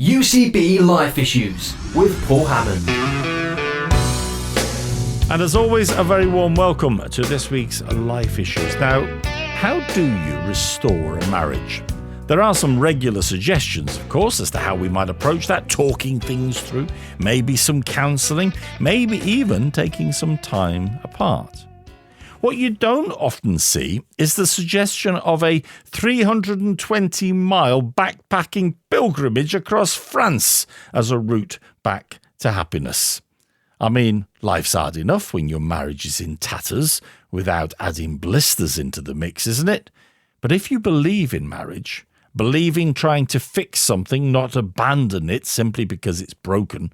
UCB Life Issues with Paul Hammond. And as always, a very warm welcome to this week's Life Issues. Now, how do you restore a marriage? There are some regular suggestions, of course, as to how we might approach that, talking things through, maybe some counselling, maybe even taking some time apart. What you don't often see is the suggestion of a 320-mile backpacking pilgrimage across France as a route back to happiness. I mean, life's hard enough when your marriage is in tatters without adding blisters into the mix, isn't it? But if you believe in marriage, believe in trying to fix something, not abandon it simply because it's broken,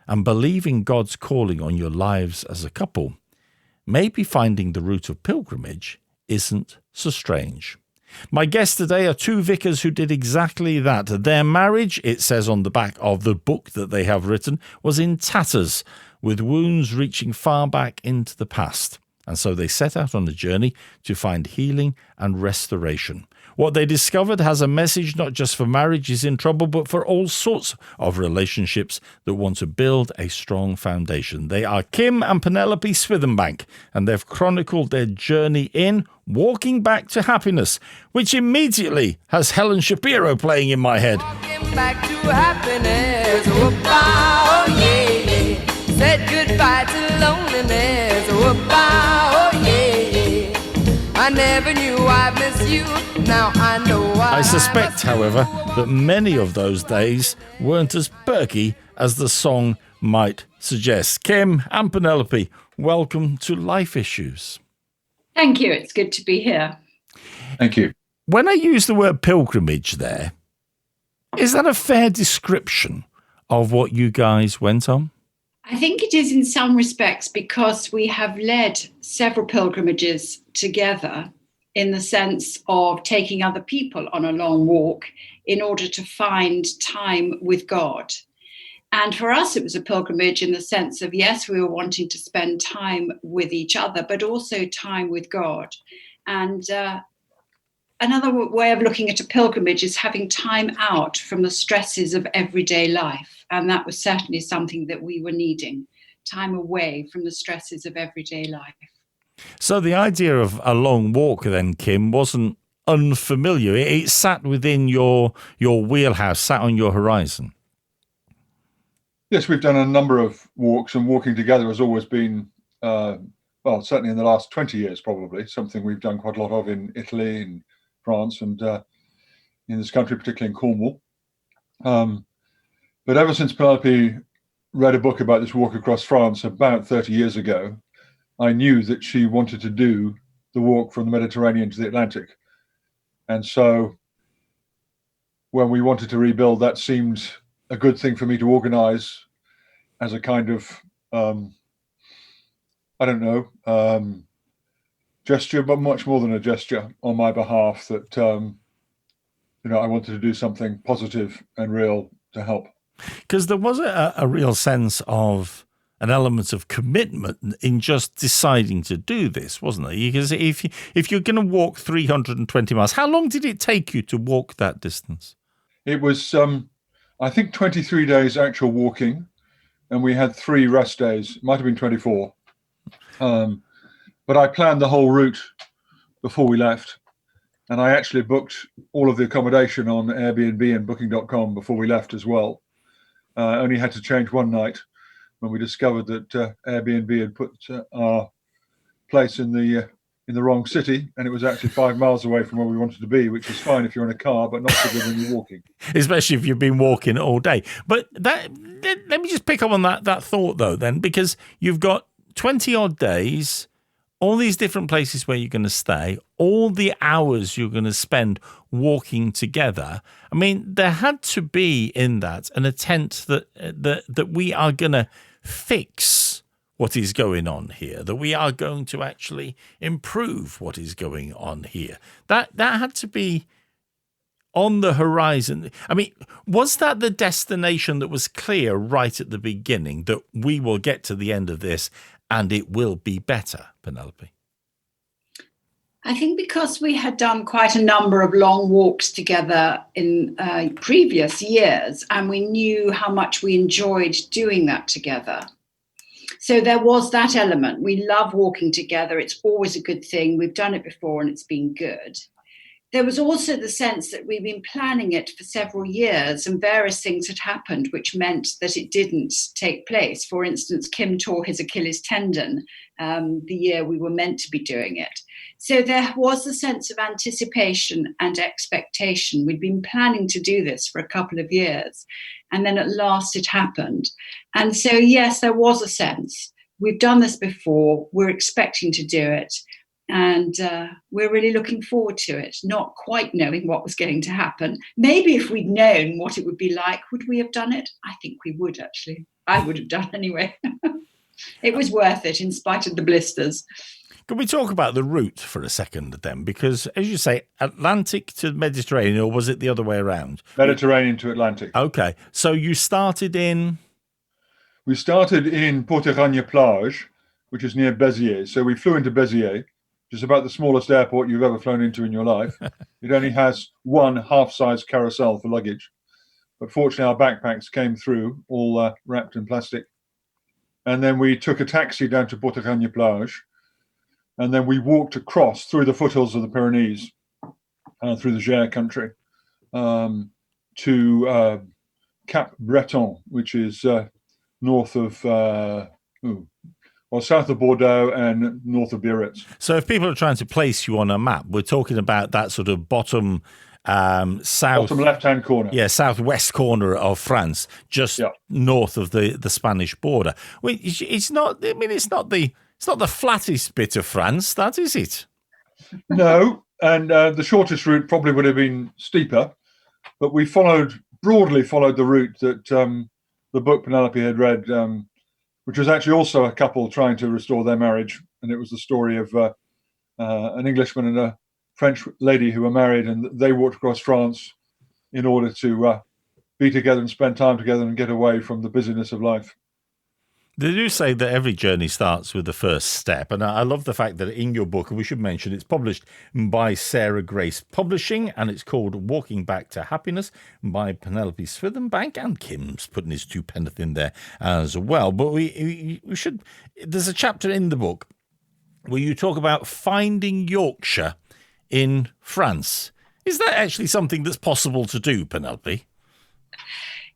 and believe in God's calling on your lives as a couple, maybe finding the route of pilgrimage isn't so strange. My guests today are two vicars who did exactly that. Their marriage, it says on the back of the book that they have written, was in tatters, with wounds reaching far back into the past. And so they set out on a journey to find healing and restoration. What they discovered has a message not just for marriages in trouble, but for all sorts of relationships that want to build a strong foundation. They are Kim and Penelope Swithenbank, and they've chronicled their journey in Walking Back to Happiness, which immediately has Helen Shapiro playing in my head. Walking back to happiness, oh yeah. Said goodbye to loneliness, oh yeah. I never knew I miss you, now I know I suspect, however, that many of those days weren't as perky as the song might suggest. Kim and Penelope, welcome to Life Issues. Thank you, it's good to be here. Thank you. When I use the word pilgrimage there, is that a fair description of what you guys went on? I think it is in some respects because we have led several pilgrimages together in the sense of taking other people on a long walk in order to find time with God. And for us, it was a pilgrimage in the sense of, yes, we were wanting to spend time with each other, but also time with God. And another way of looking at a pilgrimage is having time out from the stresses of everyday life. And that was certainly something that we were needing, time away from the stresses of everyday life. So the idea of a long walk then, Kim, wasn't unfamiliar. It sat within your wheelhouse, sat on your horizon. Yes, we've done a number of walks, and walking together has always been, certainly in the last 20 years, probably, something we've done quite a lot of in Italy, in France, and in this country, particularly in Cornwall. But ever since Penelope read a book about this walk across France about 30 years ago, I knew that she wanted to do the walk from the Mediterranean to the Atlantic. And so when we wanted to rebuild, that seemed a good thing for me to organize as a kind of, gesture, but much more than a gesture on my behalf, that, I wanted to do something positive and real to help. Because there was a real sense of an element of commitment in just deciding to do this, wasn't there? Because if you're going to walk 320 miles, how long did it take you to walk that distance? It was, I think, 23 days actual walking, and we had 3 rest days. It might have been 24. But I planned the whole route before we left, and I actually booked all of the accommodation on Airbnb and Booking.com before we left as well. Only had to change one night when we discovered that Airbnb had put our place in the wrong city, and it was actually 5 miles away from where we wanted to be, which is fine if you're in a car, but not so good when you're walking. Especially if you've been walking all day. But let me just pick up on that thought, though, then, because you've got 20-odd days, all these different places where you're going to stay, all the hours you're going to spend walking together. I mean, there had to be in that an attempt that we are going to fix what is going on here, that we are going to actually improve what is going on here. That had to be on the horizon. I mean, was that the destination that was clear right at the beginning, that we will get to the end of this and it will be better, Penelope? I think because we had done quite a number of long walks together in previous years, and we knew how much we enjoyed doing that together. So there was that element. We love walking together. It's always a good thing. We've done it before and it's been good. There was also the sense that we've been planning it for several years and various things had happened which meant that it didn't take place. For instance, Kim tore his Achilles tendon the year we were meant to be doing it. So there was a sense of anticipation and expectation. We'd been planning to do this for a couple of years, and then at last it happened. And so, yes, there was a sense. We've done this before. We're expecting to do it. And we're really looking forward to it, not quite knowing what was going to happen. Maybe if we'd known what it would be like, would we have done it? I think we would, actually. I would have done anyway. It was worth it in spite of the blisters. Can we talk about the route for a second then? Because, as you say, Atlantic to Mediterranean, or was it the other way around? Mediterranean to Atlantic. Okay. So you started in... We started in Porte-Ragna-Plage, which is near Béziers. So we flew into Béziers, which is about the smallest airport you've ever flown into in your life. It only has one half-size carousel for luggage. But fortunately, our backpacks came through, all wrapped in plastic. And then we took a taxi down to Porte-Ragna-Plage. And then we walked across through the foothills of the Pyrenees, through the Gers country, to Cap Breton, which is north of, south of Bordeaux and north of Biarritz. So if people are trying to place you on a map, we're talking about that sort of bottom south... Bottom left-hand corner. Yeah, southwest corner of France, just north of the Spanish border. It's not the flattest bit of France, that is it? No, and the shortest route probably would have been steeper, but we broadly followed the route that the book Penelope had read, which was actually also a couple trying to restore their marriage. And it was the story of an Englishman and a French lady who were married, and they walked across France in order to be together and spend time together and get away from the busyness of life. They do say that every journey starts with the first step, and I love the fact that in your book, and we should mention, it's published by Sarah Grace Publishing, and it's called Walking Back to Happiness by Penelope Swithenbank, and Kim's putting his 2 pence in there as well. But we should. There's a chapter in the book where you talk about finding Yorkshire in France. Is that actually something that's possible to do, Penelope?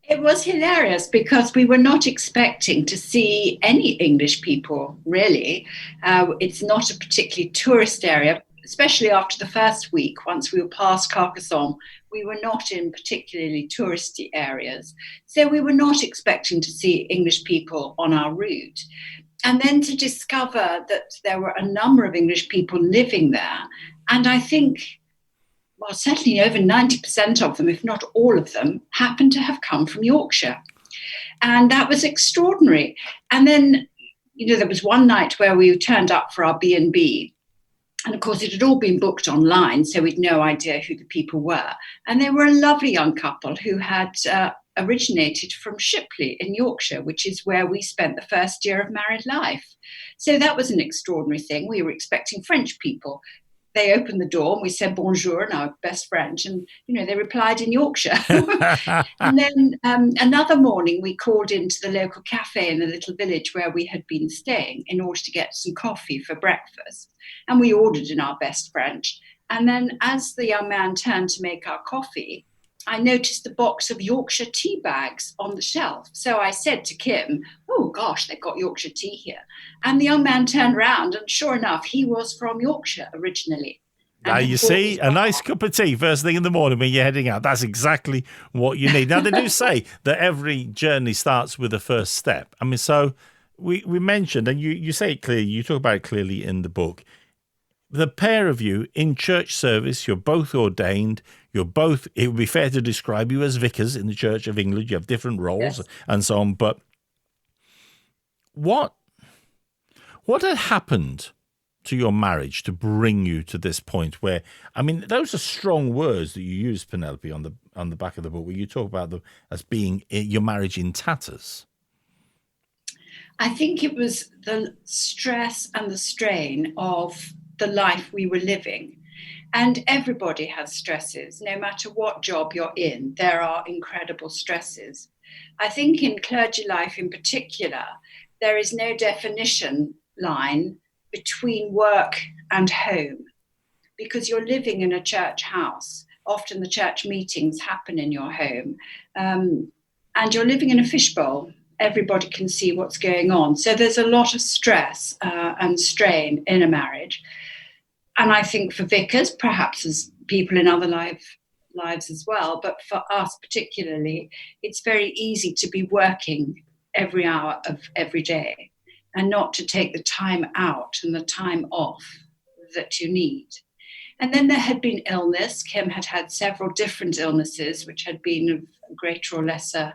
It was hilarious because we were not expecting to see any English people, really. It's not a particularly tourist area, especially after the first week. Once we were past Carcassonne, we were not in particularly touristy areas. So we were not expecting to see English people on our route. And then to discover that there were a number of English people living there. And I think... well, certainly over 90% of them, if not all of them, happened to have come from Yorkshire. And that was extraordinary. And then, there was one night where we turned up for our B&B. And of course, it had all been booked online, so we'd no idea who the people were. And they were a lovely young couple who had originated from Shipley in Yorkshire, which is where we spent the first year of married life. So that was an extraordinary thing. We were expecting French people. They opened the door and we said bonjour in our best French, and they replied in Yorkshire. And then another morning we called into the local cafe in the little village where we had been staying in order to get some coffee for breakfast, and we ordered in our best French. And then as the young man turned to make our coffee, I noticed the box of Yorkshire tea bags on the shelf. So I said to Kim, oh gosh, they've got Yorkshire tea here. And the young man turned around and sure enough, he was from Yorkshire originally. Now you see, a nice cup of tea first thing in the morning when you're heading out. That's exactly what you need. Now they do say that every journey starts with a first step. I mean, so we mentioned, and you say it clearly, you talk about it clearly in the book, the pair of you in church service, you're both ordained, it would be fair to describe you as vicars in the Church of England. You have different roles and so on. But what had happened to your marriage to bring you to this point where, I mean, those are strong words that you use, Penelope, on the back of the book, where you talk about them as being your marriage in tatters. I think it was the stress and the strain of the life we were living. And everybody has stresses, no matter what job you're in, there are incredible stresses. I think in clergy life in particular, there is no definition line between work and home, because you're living in a church house. Often the church meetings happen in your home, and you're living in a fishbowl. Everybody can see what's going on. So there's a lot of stress and strain in a marriage. And I think for vicars, perhaps as people in other lives as well, but for us particularly, it's very easy to be working every hour of every day and not to take the time out and the time off that you need. And then there had been illness. Kim had had several different illnesses, which had been of a greater or lesser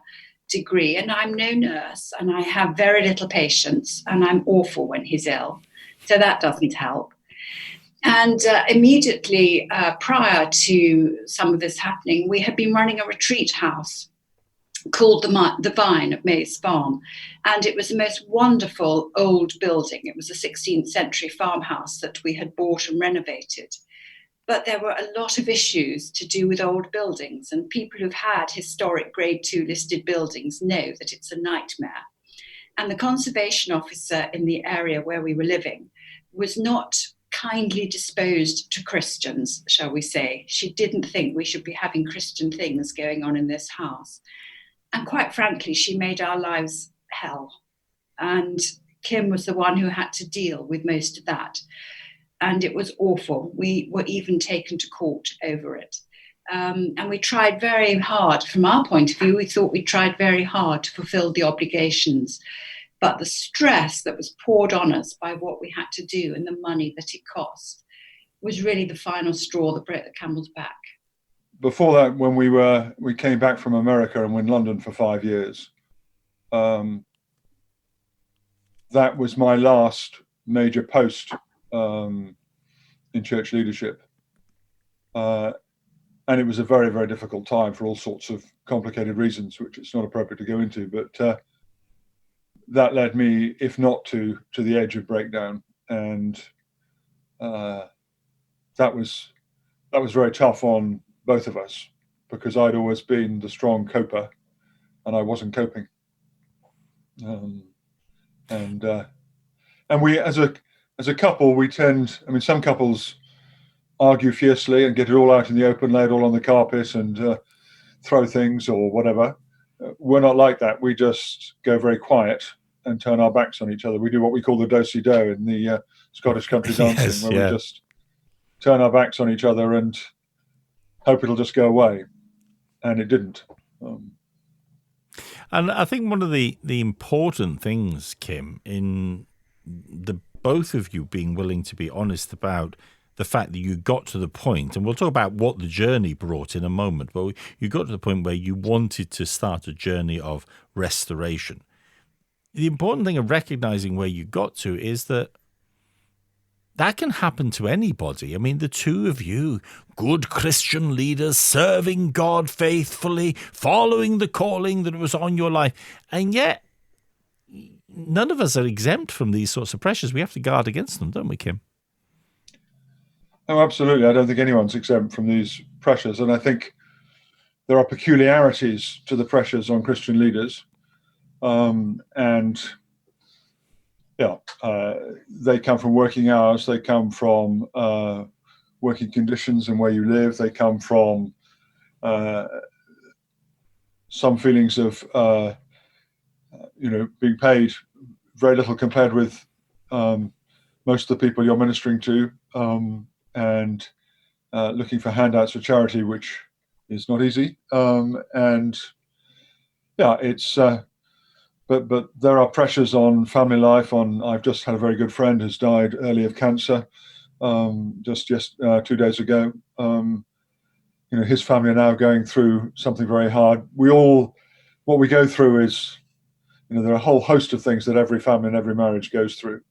degree. And I'm no nurse, and I have very little patience, and I'm awful when he's ill. So that doesn't help. And immediately prior to some of this happening, we had been running a retreat house called the Vine at Mays Farm. And it was the most wonderful old building. It was a 16th century farmhouse that we had bought and renovated. But there were a lot of issues to do with old buildings. And people who've had historic grade 2 listed buildings know that it's a nightmare. And the conservation officer in the area where we were living was not kindly disposed to Christians, shall we say. She didn't think we should be having Christian things going on in this house. And quite frankly, she made our lives hell. And Kim was the one who had to deal with most of that. And it was awful. We were even taken to court over it. And we tried very hard, from our point of view, we thought we tried very hard to fulfill the obligations. But the stress that was poured on us by what we had to do and the money that it cost was really the final straw that broke the camel's back. Before that, when we came back from America and were in London for 5 years, that was my last major post in church leadership. And it was a very, very difficult time for all sorts of complicated reasons, which it's not appropriate to go into. But that led me, if not to the edge of breakdown. And that was very tough on both of us, because I'd always been the strong coper and I wasn't coping. And we, as a couple, we tend, I mean, some couples argue fiercely and get it all out in the open, lay it all on the carpet and throw things or whatever. We're not like that. We just go very quiet and turn our backs on each other. We do what we call the do-si-do in the Scottish country dancing, where we just turn our backs on each other and hope it'll just go away. And it didn't. And I think one of the important things, Kim, in the both of you being willing to be honest about the fact that you got to the point, and we'll talk about what the journey brought in a moment, but you got to the point where you wanted to start a journey of restoration. The important thing of recognizing where you got to is that can happen to anybody. I mean, the two of you, good Christian leaders, serving God faithfully, following the calling that was on your life, and yet none of us are exempt from these sorts of pressures. We have to guard against them, don't we, Kim? Oh, absolutely. I don't think anyone's exempt from these pressures. And I think there are peculiarities to the pressures on Christian leaders. They come from working hours. They come from working conditions and where you live. They come from some feelings of, being paid very little compared with most of the people you're ministering to, and looking for handouts for charity, which is not easy. But there are pressures on family life. I've just had a very good friend who's died early of cancer, just 2 days ago. His family are now going through something very hard. What we go through is, there are a whole host of things that every family and every marriage goes through.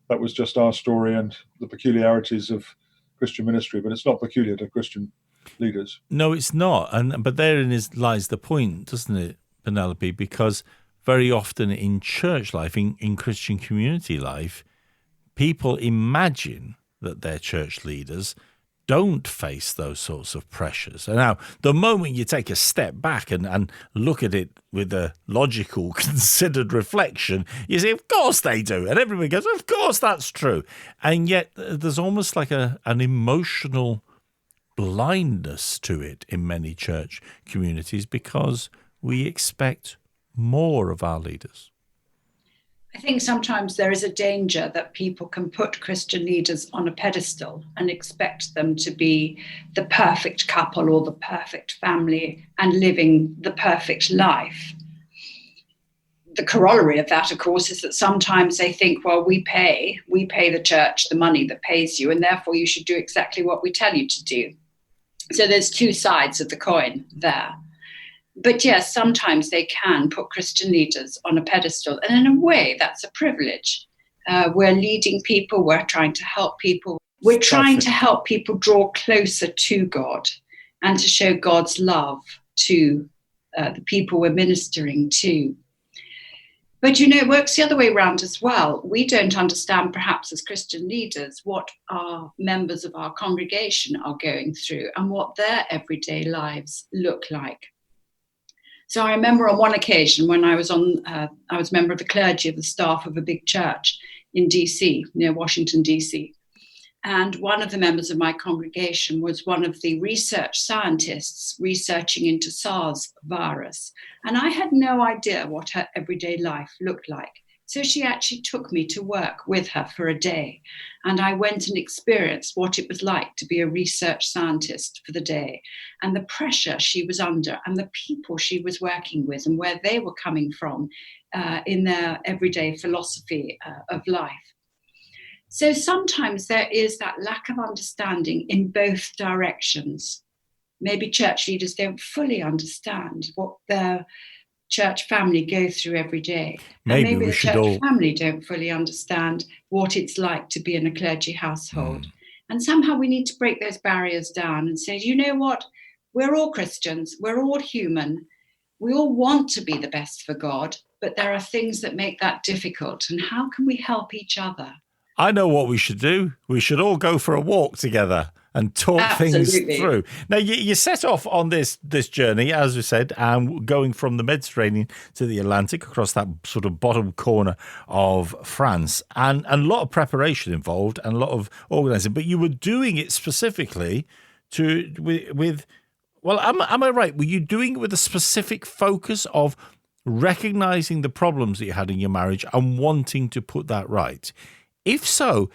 That was just our story and the peculiarities of Christian ministry, but it's not peculiar to Christian leaders. No, it's not. But therein lies the point, doesn't it, Penelope? Because very often in church life, in Christian community life, people imagine that their church leaders don't face those sorts of pressures. And now, the moment you take a step back and look at it with a logical, considered reflection, you say, of course they do. And everybody goes, of course that's true. And yet there's almost like an emotional blindness to it in many church communities because we expect more of our leaders. I think sometimes there is a danger that people can put Christian leaders on a pedestal and expect them to be the perfect couple or the perfect family and living the perfect life. The corollary of that, of course, is that sometimes they think, well, we pay the church the money that pays you, and therefore you should do exactly what we tell you to do. So there's two sides of the coin there. But yes, sometimes they can put Christian leaders on a pedestal. And in a way, that's a privilege. We're leading people. We're trying to help people. We're trying to help people draw closer to God and to show God's love to the people we're ministering to. But, it works the other way around as well. We don't understand, perhaps as Christian leaders, what our members of our congregation are going through and what their everyday lives look like. So I remember on one occasion when I was a member of the clergy of the staff of a big church in DC, near Washington, DC. And one of the members of my congregation was one of the research scientists researching into SARS virus. And I had no idea what her everyday life looked like. So she actually took me to work with her for a day. And I went and experienced what it was like to be a research scientist for the day and the pressure she was under and the people she was working with and where they were coming from in their everyday philosophy of life. So sometimes there is that lack of understanding in both directions. Maybe church leaders don't fully understand what their church family go through every day. Maybe the church family don't fully understand what it's like to be in a clergy household. And somehow we need to break those barriers down and say, you know what? We're all Christians. We're all human. We all want to be the best for God, but there are things that make that difficult. And how can we help each other? I know what we should do. We should all go for a walk together and talk things through. Now, you set off on this journey, as we said, going from the Mediterranean to the Atlantic across that sort of bottom corner of France, and a lot of preparation involved and a lot of organising. But you were doing it specifically with am I right? Were you doing it with a specific focus of recognising the problems that you had in your marriage and wanting to put that right? If so,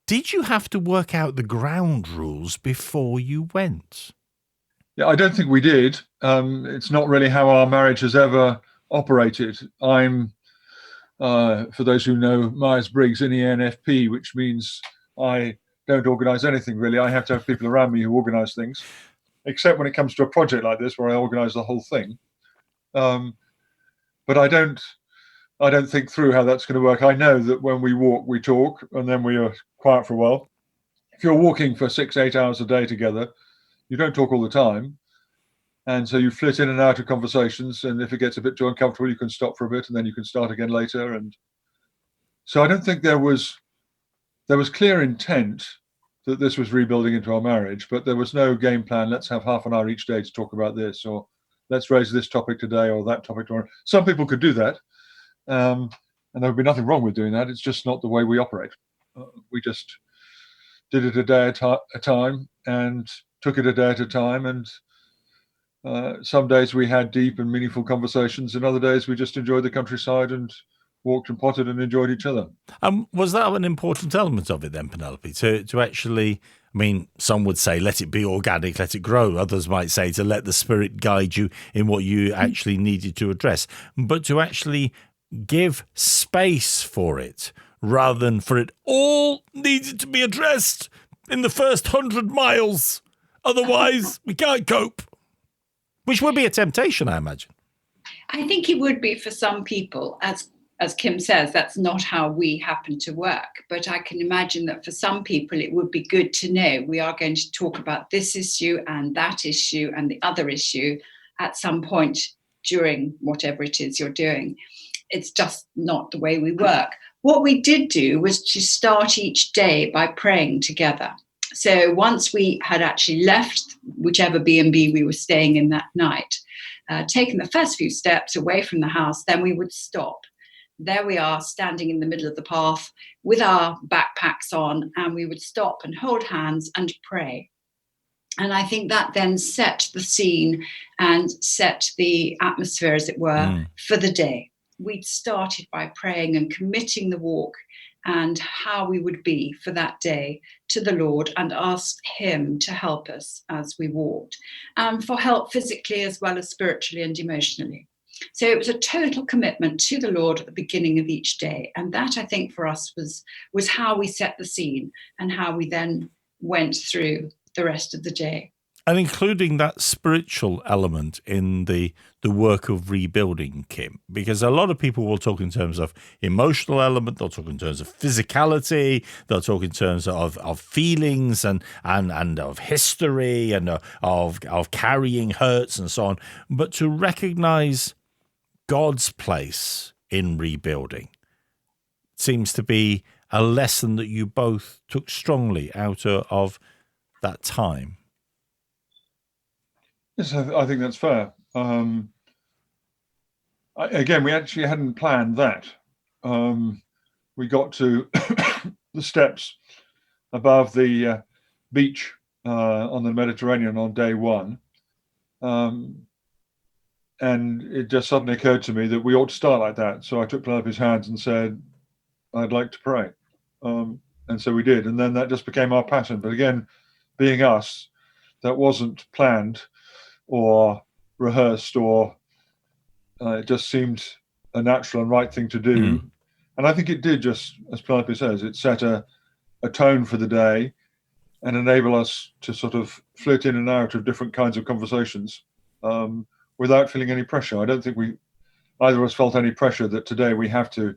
did you have to work out the ground rules before you went? Yeah, I don't think we did. It's not really how our marriage has ever operated. I'm, for those who know, Myers-Briggs in ENFP, which means I don't organise anything really. I have to have people around me who organise things, except when it comes to a project like this where I organise the whole thing. But I don't think through how that's going to work. I know that when we walk, we talk, and then we are quiet for a while. If you're walking for 6-8 hours a day together, you don't talk all the time. And so you flit in and out of conversations. And if it gets a bit too uncomfortable, you can stop for a bit and then you can start again later. And so I don't think there was clear intent that this was rebuilding into our marriage, but there was no game plan. Let's have half an hour each day to talk about this, or let's raise this topic today or that topic tomorrow. Some people could do that. And there would be nothing wrong with doing that. It's just not the way we operate. We just did it a day at a time and took it a day at a time. And some days we had deep and meaningful conversations, and other days we just enjoyed the countryside and walked and potted and enjoyed each other. Was that an important element of it then, Penelope, to actually, I mean, some would say let it be organic, let it grow. Others might say to let the Spirit guide you in what you actually needed to address, but to actually give space for it rather than for it all needed to be addressed in the first 100 miles. Otherwise, we can't cope. Which would be a temptation, I imagine. I think it would be for some people. As Kim says, that's not how we happen to work. But I can imagine that for some people, it would be good to know we are going to talk about this issue and that issue and the other issue at some point during whatever it is you're doing. It's just not the way we work. What we did do was to start each day by praying together. So once we had actually left whichever B&B we were staying in that night, taken the first few steps away from the house, then we would stop. There we are, standing in the middle of the path with our backpacks on, and we would stop and hold hands and pray. And I think that then set the scene and set the atmosphere, as it were, for the day. We'd started by praying and committing the walk and how we would be for that day to the Lord, and asked him to help us as we walked, and for help physically as well as spiritually and emotionally. So it was a total commitment to the Lord at the beginning of each day. And that, I think, for us was how we set the scene and how we then went through the rest of the day. And including that spiritual element in the work of rebuilding, Kim, because a lot of people will talk in terms of emotional element, they'll talk in terms of physicality, they'll talk in terms of feelings and of history and of carrying hurts and so on. But to recognize God's place in rebuilding seems to be a lesson that you both took strongly out of that time. Yes, I think that's fair. Again, we actually hadn't planned that. We got to the steps above the beach on the Mediterranean on day one. And it just suddenly occurred to me that we ought to start like that. So I took Penelope's hands and said, I'd like to pray. And so we did. And then that just became our pattern. But again, being us, that wasn't planned or rehearsed, or it just seemed a natural and right thing to do. And I think it did, just as Penelope says, it set a tone for the day and enable us to sort of flit in and out of different kinds of conversations without feeling any pressure. I don't think either of us felt any pressure that today we have to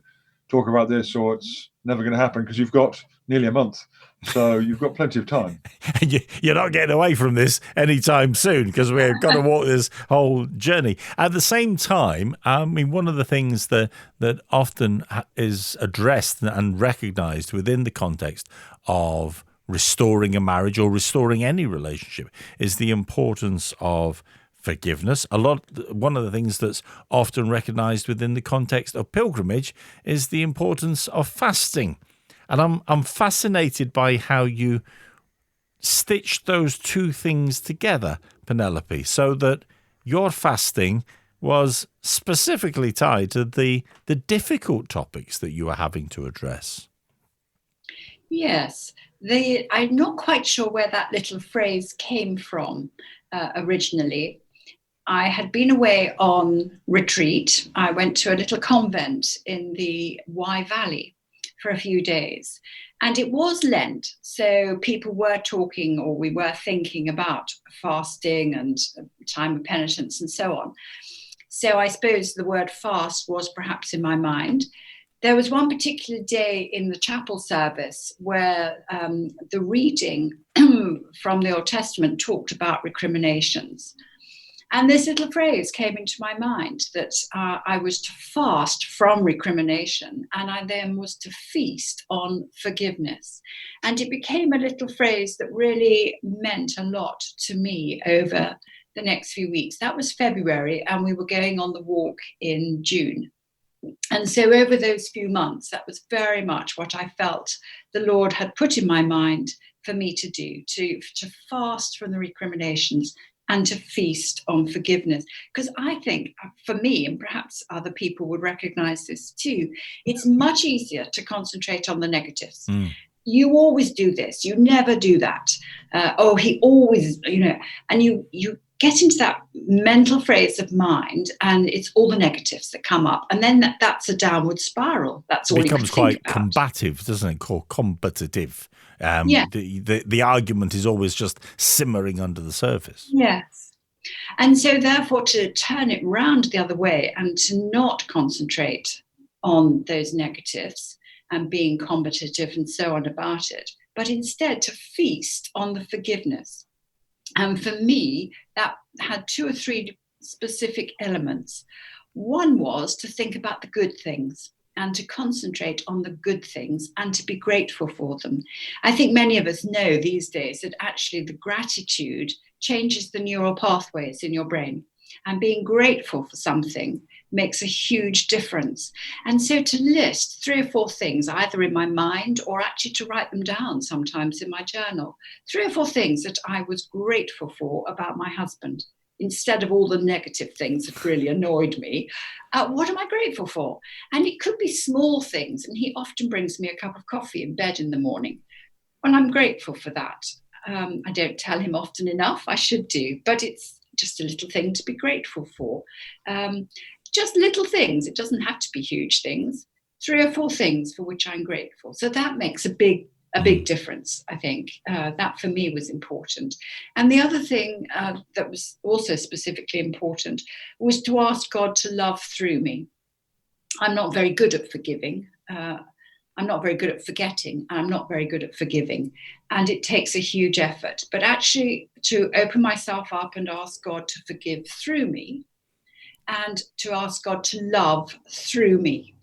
talk about this or it's never going to happen, because you've got nearly a month. So you've got plenty of time. You're not getting away from this anytime soon, because we've got to walk this whole journey. At the same time, I mean, one of the things that often is addressed and recognized within the context of restoring a marriage or restoring any relationship is the importance of forgiveness. One of the things that's often recognized within the context of pilgrimage is the importance of fasting. And I'm fascinated by how you stitched those two things together, Penelope, so that your fasting was specifically tied to the difficult topics that you were having to address. Yes, I'm not quite sure where that little phrase came from originally. I had been away on retreat. I went to a little convent in the Wye Valley for a few days. And it was Lent, so people were talking, or we were thinking about fasting and time of penitence and so on. So I suppose the word fast was perhaps in my mind. There was one particular day in the chapel service where the reading from the Old Testament talked about recriminations. And this little phrase came into my mind that I was to fast from recrimination, and I then was to feast on forgiveness. And it became a little phrase that really meant a lot to me over the next few weeks. That was February, and we were going on the walk in June. And so over those few months, that was very much what I felt the Lord had put in my mind for me to do, to fast from the recriminations and to feast on forgiveness. Because I think for me, and perhaps other people would recognize this too, it's much easier to concentrate on the negatives. You always do this. You never do that. He always, and you get into that mental phrase of mind, and it's all the negatives that come up. And then that's a downward spiral. That's all. It becomes quite combative, doesn't it? Called combative. The argument is always just simmering under the surface. Yes. And so therefore to turn it round the other way and to not concentrate on those negatives and being combative and so on about it, but instead to feast on the forgiveness. And for me, that had 2 or 3 specific elements. One was to think about the good things. and to concentrate on the good things and to be grateful for them. I think many of us know these days that actually the gratitude changes the neural pathways in your brain, and being grateful for something makes a huge difference. And so to list 3 or 4 things, either in my mind or actually to write them down sometimes in my journal, 3 or 4 things that I was grateful for about my husband, instead of all the negative things that really annoyed me. What am I grateful for? And it could be small things. And he often brings me a cup of coffee in bed in the morning. Well, I'm grateful for that. I don't tell him often enough. I should do, but it's just a little thing to be grateful for. Just little things. It doesn't have to be huge things. 3 or 4 things for which I'm grateful. So that makes a big difference, I think. That for me was important. And the other thing that was also specifically important was to ask God to love through me. I'm not very good at forgiving. I'm not very good at forgetting. I'm not very good at forgiving. And it takes a huge effort. But actually to open myself up and ask God to forgive through me, and to ask God to love through me.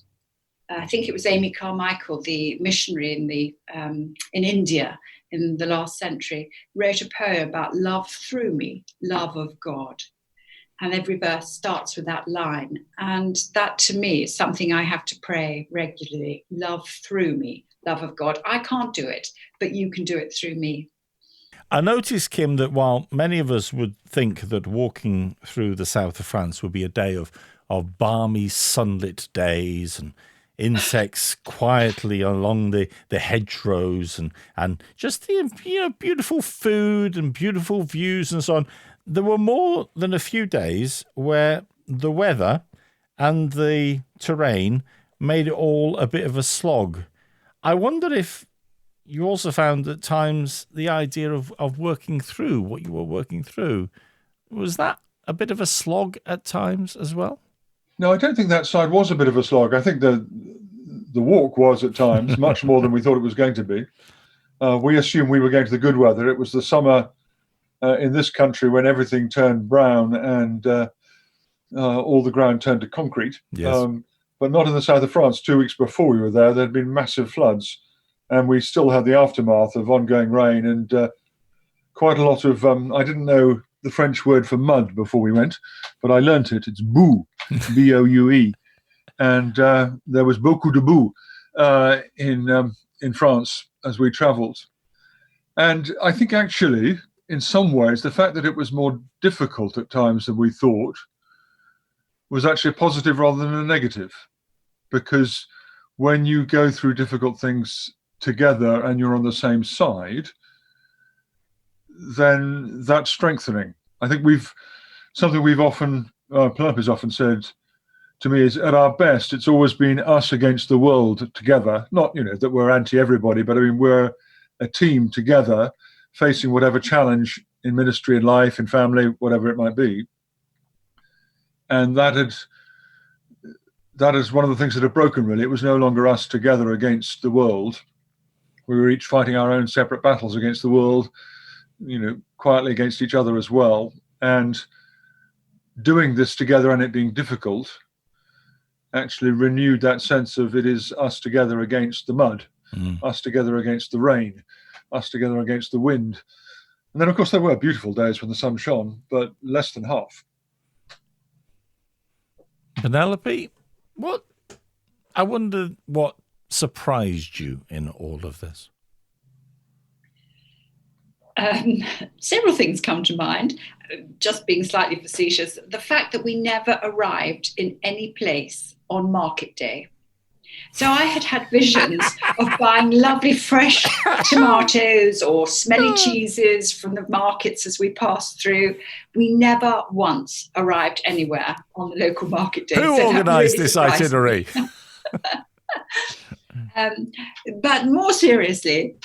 I think it was Amy Carmichael, the missionary in India in the last century, wrote a poem about love through me, love of God. And every verse starts with that line. And that to me is something I have to pray regularly. Love through me, love of God. I can't do it, but you can do it through me. I noticed, Kim, that while many of us would think that walking through the south of France would be a day of balmy sunlit days and insects quietly along the hedgerows and just the beautiful food and beautiful views and so on, there were more than a few days where the weather and the terrain made it all a bit of a slog. I wonder if you also found at times the idea of working through what you were working through, was that a bit of a slog at times as well? No, I don't think that side was a bit of a slog. I think the walk was at times much more than we thought it was going to be. We assumed we were going to the good weather. It was the summer in this country when everything turned brown and all the ground turned to concrete. Yes. But not in the south of France. 2 weeks before we were there had been massive floods. And we still had the aftermath of ongoing rain and quite a lot of, I didn't know the French word for mud before we went, but I learnt it. It's boue, B-O-U-E. And there was beaucoup de boue in France as we travelled. And I think actually, in some ways, the fact that it was more difficult at times than we thought was actually a positive rather than a negative. Because when you go through difficult things together and you're on the same side, then that's strengthening. I think something we've often, Plump has often said to me is, at our best, it's always been us against the world together. Not, that we're anti-everybody, but I mean, we're a team together facing whatever challenge in ministry, in life, in family, whatever it might be. And that is one of the things that had broken, really. It was no longer us together against the world. We were each fighting our own separate battles against the world, quietly against each other as well. And doing this together and it being difficult actually renewed that sense of it is us together against the mud, us together against the rain, us together against the wind. And then, of course, there were beautiful days when the sun shone, but less than half. Penelope, I wonder what surprised you in all of this? Several things come to mind, just being slightly facetious. The fact that we never arrived in any place on market day. So I had visions of buying lovely fresh tomatoes or smelly cheeses from the markets as we passed through. We never once arrived anywhere on the local market day. Who organised this itinerary? But more seriously,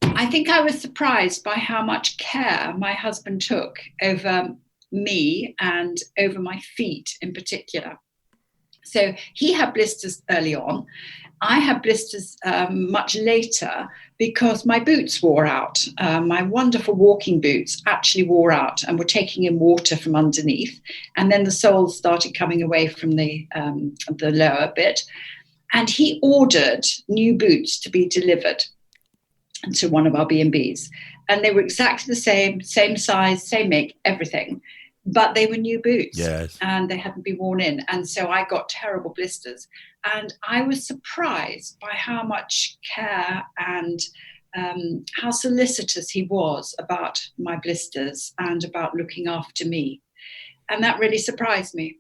I think I was surprised by how much care my husband took over me and over my feet in particular. So he had blisters early on. I had blisters much later because my boots wore out. My wonderful walking boots actually wore out and were taking in water from underneath. And then the soles started coming away from the lower bit. And he ordered new boots to be delivered to one of our B&Bs. And they were exactly the same size, same make, everything. But they were new boots. Yes. And they hadn't been worn in. And so I got terrible blisters. And I was surprised by how much care and how solicitous he was about my blisters and about looking after me. And that really surprised me.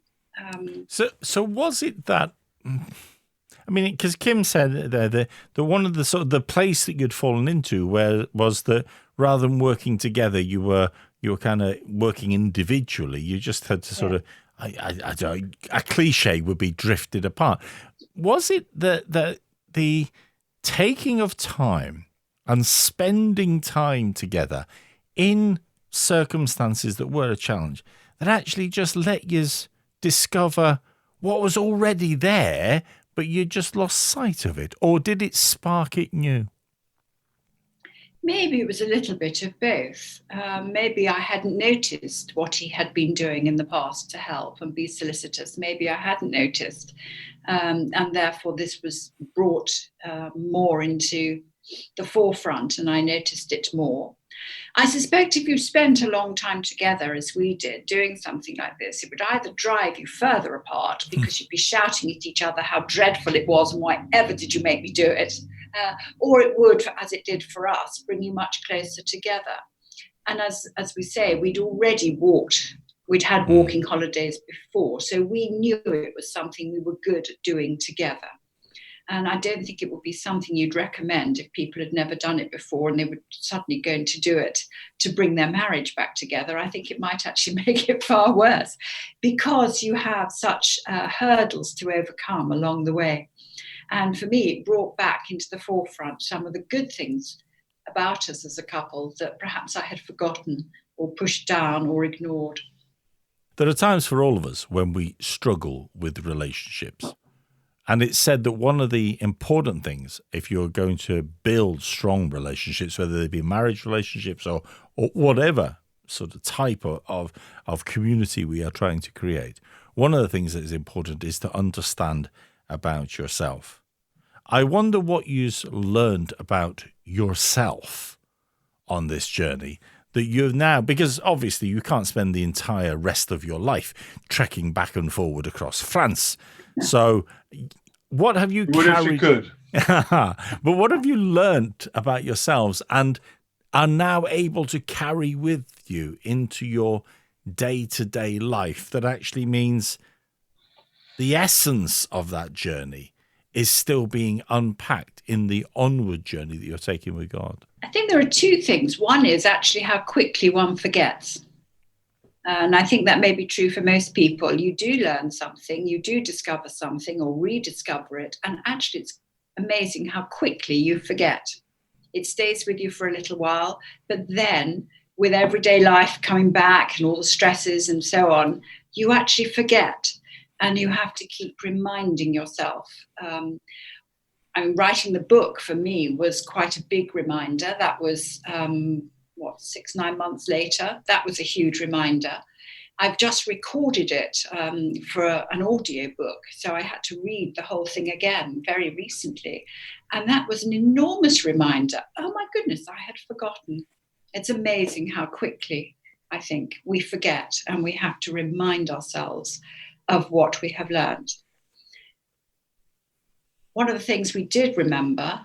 So was it that? I mean, because Kim said there the one of the sort of the place that you'd fallen into where was that rather than working together, you were kind of working individually. You just had to sort of, I don't, a cliche would be drifted apart. Was it the taking of time and spending time together in circumstances that were a challenge that actually just let you discover what was already there, but you just lost sight of it? Or did it spark it new? Maybe it was a little bit of both. Maybe I hadn't noticed what he had been doing in the past to help and be solicitous. Maybe I hadn't noticed. And therefore, this was brought more into the forefront and I noticed it more. I suspect if you spent a long time together, as we did, doing something like this, it would either drive you further apart because you'd be shouting at each other how dreadful it was and why ever did you make me do it, or it would, as it did for us, bring you much closer together. And as we say, we'd already walked. We'd had walking holidays before, so we knew it was something we were good at doing together. And I don't think it would be something you'd recommend if people had never done it before and they were suddenly going to do it to bring their marriage back together. I think it might actually make it far worse because you have such hurdles to overcome along the way. And for me, it brought back into the forefront some of the good things about us as a couple that perhaps I had forgotten or pushed down or ignored. There are times for all of us when we struggle with relationships. And it's said that one of the important things, if you're going to build strong relationships, whether they be marriage relationships or whatever sort of type of community we are trying to create, one of the things that is important is to understand about yourself. I wonder what you've learned about yourself on this journey that you've now, because obviously you can't spend the entire rest of your life trekking back and forward across France. So what have you carried? If you could. But what have you learnt about yourselves and are now able to carry with you into your day-to-day life that actually means the essence of that journey is still being unpacked in the onward journey that you're taking with God? I think there are two things. One is actually how quickly one forgets. And I think that may be true for most people. You do learn something, you do discover something or rediscover it. And actually, it's amazing how quickly you forget. It stays with you for a little while, but then with everyday life coming back and all the stresses and so on, you actually forget. And you have to keep reminding yourself. Writing the book for me was quite a big reminder. That was 6-9 months later. That was a huge reminder. I've just recorded it for an audio book, so I had to read the whole thing again very recently, and that was an enormous reminder. Oh my goodness, I had forgotten. It's amazing how quickly I think we forget, and we have to remind ourselves of what we have learned. One of the things we did remember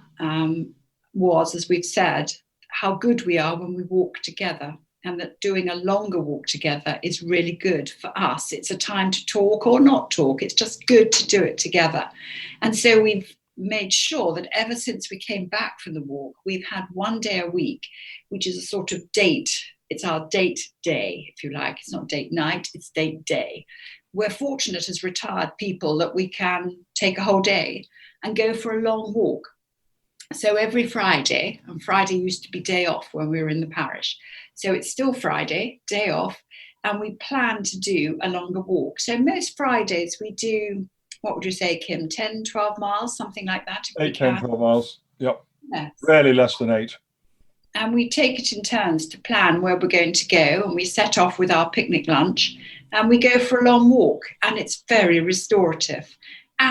was, as we've said, how good we are when we walk together, and that doing a longer walk together is really good for us. It's a time to talk or not talk. It's just good to do it together. And so we've made sure that ever since we came back from the walk, we've had one day a week, which is a sort of date. It's our date day, if you like. It's not date night, it's date day. We're fortunate as retired people that we can take a whole day and go for a long walk. So every Friday, and Friday used to be day off when we were in the parish. So it's still Friday, day off, and we plan to do a longer walk. So most Fridays we do, what would you say, Kim, 10, 12 miles, something like that? 8, 10, 12 miles, yep. Yes. Rarely less than 8. And we take it in turns to plan where we're going to go, and we set off with our picnic lunch, and we go for a long walk, and it's very restorative.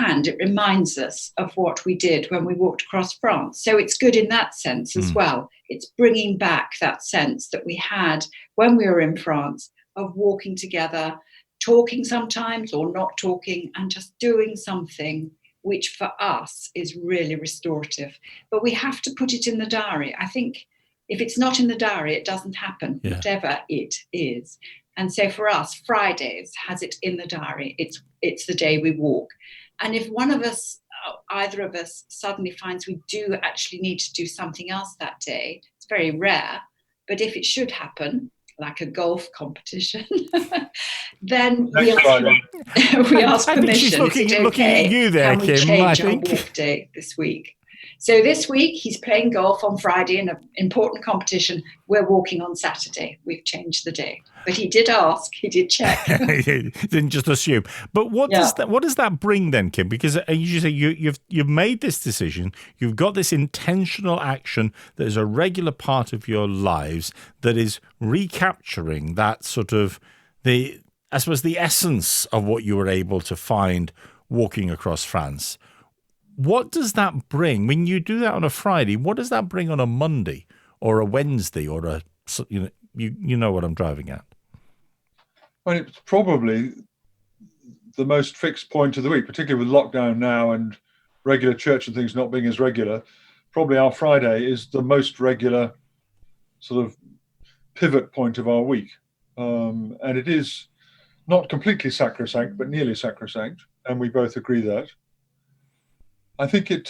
and it reminds us of what we did when we walked across France. So it's good in that sense as well. It's bringing back that sense that we had when we were in France of walking together, talking sometimes or not talking, and just doing something which for us is really restorative. But we have to put it in the diary. I think if it's not in the diary, it doesn't happen, whatever it is. And so for us, Fridays has it in the diary. It's the day we walk. And if one of us, either of us, suddenly finds we do actually need to do something else that day, it's very rare. But if it should happen, like a golf competition, then we ask permission. I think she's looking at you there, Can we Kim. change our walk day this week? So this week he's playing golf on Friday in an important competition. We're walking on Saturday. We've changed the day. But he did ask, he did check. He didn't just assume. But what does that bring then, Kim? Because you say you've made this decision. You've got this intentional action that is a regular part of your lives that is recapturing that sort of the essence of what you were able to find walking across France. What does that bring when you do that on a Friday? What does that bring on a Monday or a Wednesday or you know what I'm driving at? Well, it's probably the most fixed point of the week, particularly with lockdown now and regular church and things not being as regular. Probably our Friday is the most regular sort of pivot point of our week. And it is not completely sacrosanct, but nearly sacrosanct. And we both agree that. I think it's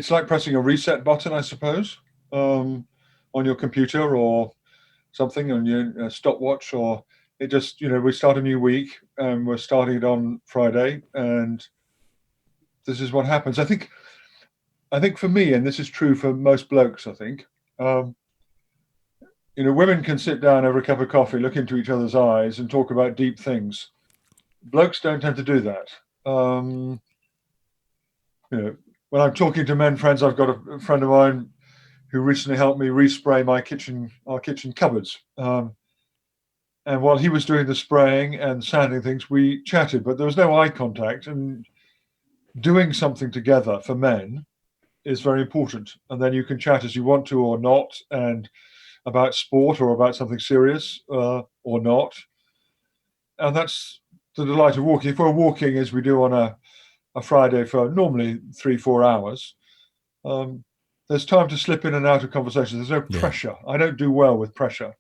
like pressing a reset button, I suppose, on your computer or something on your stopwatch, or it just, we start a new week and we're starting it on Friday, and this is what happens. I think for me, and this is true for most blokes, I think, women can sit down over a cup of coffee, look into each other's eyes and talk about deep things. Blokes don't tend to do that. When I'm talking to men friends, I've got a friend of mine who recently helped me respray our kitchen cupboards. And while he was doing the spraying and sanding things, we chatted, but there was no eye contact. And doing something together for men is very important. And then you can chat as you want to or not, and about sport or about something serious or not. And that's the delight of walking. If we're walking as we do on a Friday for normally 3-4 hours, there's time to slip in and out of conversations. There's no pressure. I don't do well with pressure.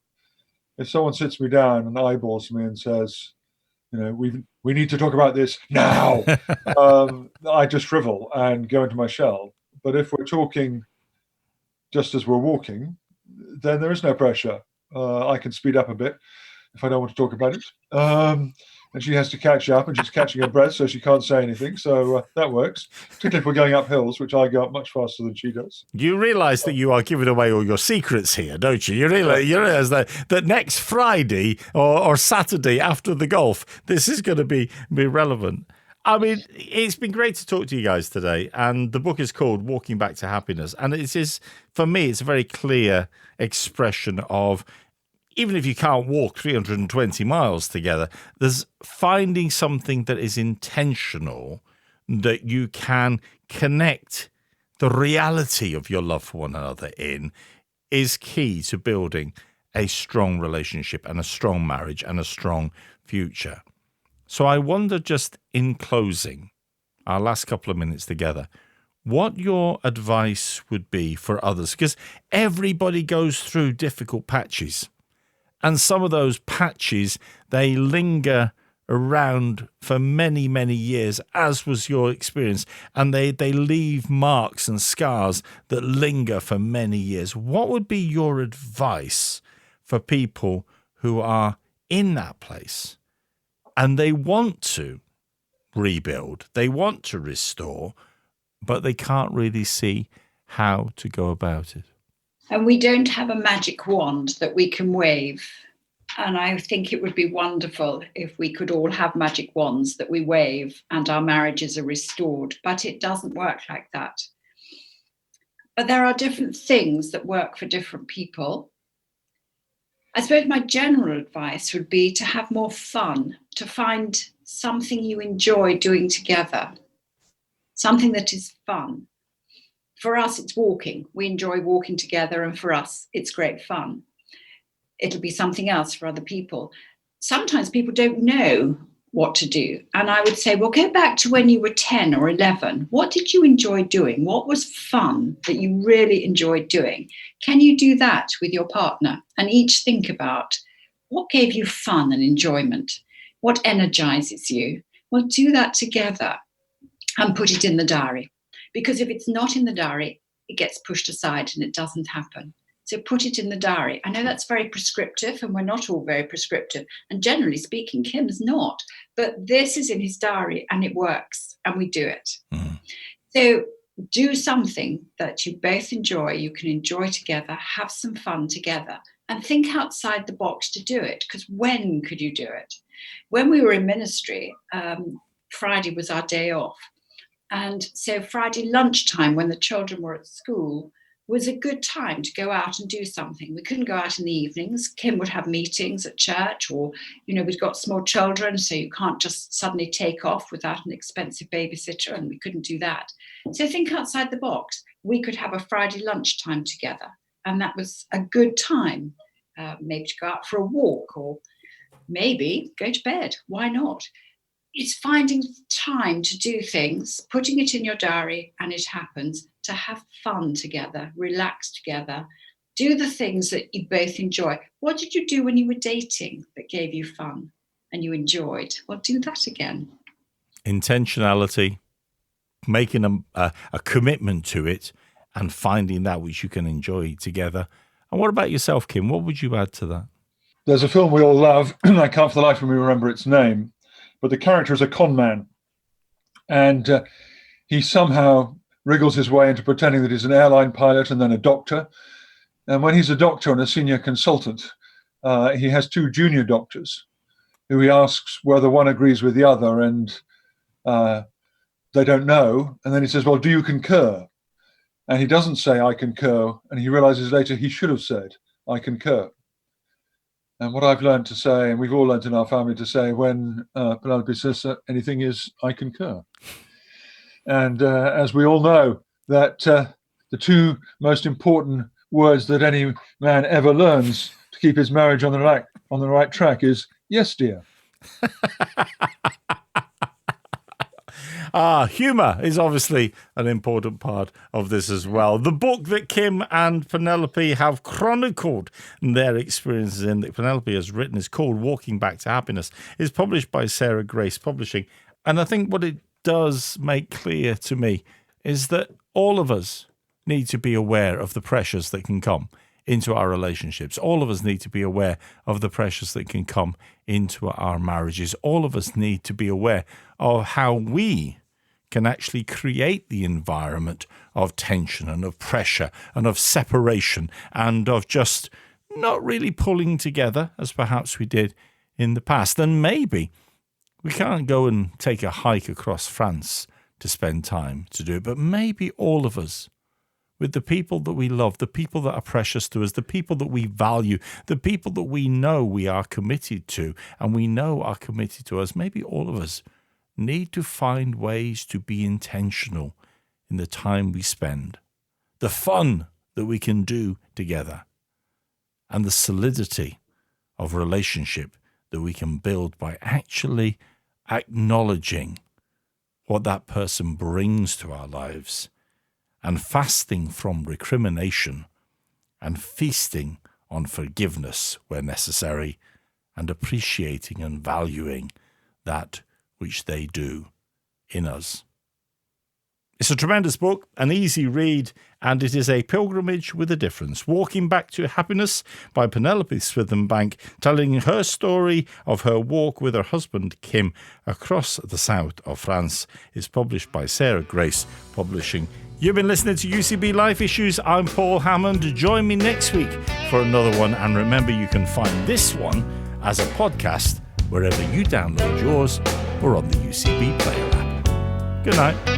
If someone sits me down and eyeballs me and says, we need to talk about this now, I just shrivel and go into my shell. But if we're talking just as we're walking, then there is no pressure. I can speed up a bit if I don't want to talk about it. And she has to catch up, and she's catching her breath, so she can't say anything. So that works, particularly if we're going up hills, which I go up much faster than she does. You realise that you are giving away all your secrets here, don't you? You realise that next Friday or Saturday after the golf, this is going to be relevant. I mean, it's been great to talk to you guys today, and the book is called Walking Back to Happiness. And it is, for me, it's a very clear expression of, even if you can't walk 320 miles together, there's finding something that is intentional, that you can connect the reality of your love for one another in, is key to building a strong relationship and a strong marriage and a strong future. So I wonder, just in closing, our last couple of minutes together, what your advice would be for others, because everybody goes through difficult patches. And some of those patches, they linger around for many, many years, as was your experience. And they leave marks and scars that linger for many years. What would be your advice for people who are in that place and they want to rebuild, they want to restore, but they can't really see how to go about it? And we don't have a magic wand that we can wave. And I think it would be wonderful if we could all have magic wands that we wave and our marriages are restored. But it doesn't work like that. But there are different things that work for different people. I suppose my general advice would be to have more fun, to find something you enjoy doing together, something that is fun. For us, it's walking. We enjoy walking together, and for us, it's great fun. It'll be something else for other people. Sometimes people don't know what to do. And I would say, well, go back to when you were 10 or 11. What did you enjoy doing? What was fun that you really enjoyed doing? Can you do that with your partner? And each think about what gave you fun and enjoyment? What energizes you? Well, do that together and put it in the diary. Because if it's not in the diary, it gets pushed aside and it doesn't happen. So put it in the diary. I know that's very prescriptive, and we're not all very prescriptive. And generally speaking, Kim's not. But this is in his diary and it works, and we do it. Mm. So do something that you both enjoy, you can enjoy together, have some fun together, and think outside the box to do it. Because when could you do it? When we were in ministry, Friday was our day off. And so Friday lunchtime, when the children were at school, was a good time to go out and do something. We couldn't go out in the evenings. Kim would have meetings at church, or, we'd got small children, so you can't just suddenly take off without an expensive babysitter, and we couldn't do that. So think outside the box. We could have a Friday lunchtime together, and that was a good time, maybe to go out for a walk, or maybe go to bed. Why not? It's finding time to do things, putting it in your diary, and it happens, to have fun together, relax together, do the things that you both enjoy. What did you do when you were dating that gave you fun and you enjoyed? Well, do that again. Intentionality, making a commitment to it, and finding that which you can enjoy together. And what about yourself, Kim? What would you add to that? There's a film we all love, I can't for the life of me remember its name, but the character is a con man. And he somehow wriggles his way into pretending that he's an airline pilot and then a doctor. And when he's a doctor and a senior consultant, he has two junior doctors who he asks whether one agrees with the other, and they don't know. And then he says, well, do you concur? And he doesn't say, I concur. And he realizes later he should have said, I concur. And what I've learned to say, and we've all learned in our family to say when Penelope says anything, is, I concur. And as we all know, that the two most important words that any man ever learns to keep his marriage on the right track is, yes, dear. Humour is obviously an important part of this as well. The book that Kim and Penelope have chronicled their experiences in, that Penelope has written, is called Walking Back to Happiness. It's published by Sarah Grace Publishing. And I think what it does make clear to me is that all of us need to be aware of the pressures that can come into our relationships. All of us need to be aware of the pressures that can come into our marriages. All of us need to be aware of how we can actually create the environment of tension and of pressure and of separation and of just not really pulling together as perhaps we did in the past. And maybe we can't go and take a hike across France to spend time to do it, but maybe all of us, with the people that we love, the people that are precious to us, the people that we value, the people that we know we are committed to and we know are committed to us, maybe all of us need to find ways to be intentional in the time we spend, the fun that we can do together, and the solidity of relationship that we can build by actually acknowledging what that person brings to our lives, and fasting from recrimination, and feasting on forgiveness where necessary, and appreciating and valuing that which they do in us. It's a tremendous book, an easy read, and it is a pilgrimage with a difference. Walking Back to Happiness by Penelope Swithenbank, telling her story of her walk with her husband Kim across the south of France, is published by Sarah Grace Publishing. You've been listening to UCB Life Issues. I'm Paul Hammond. Join me next week for another one. And remember, you can find this one as a podcast wherever you download yours or on the UCB Player app. Good night.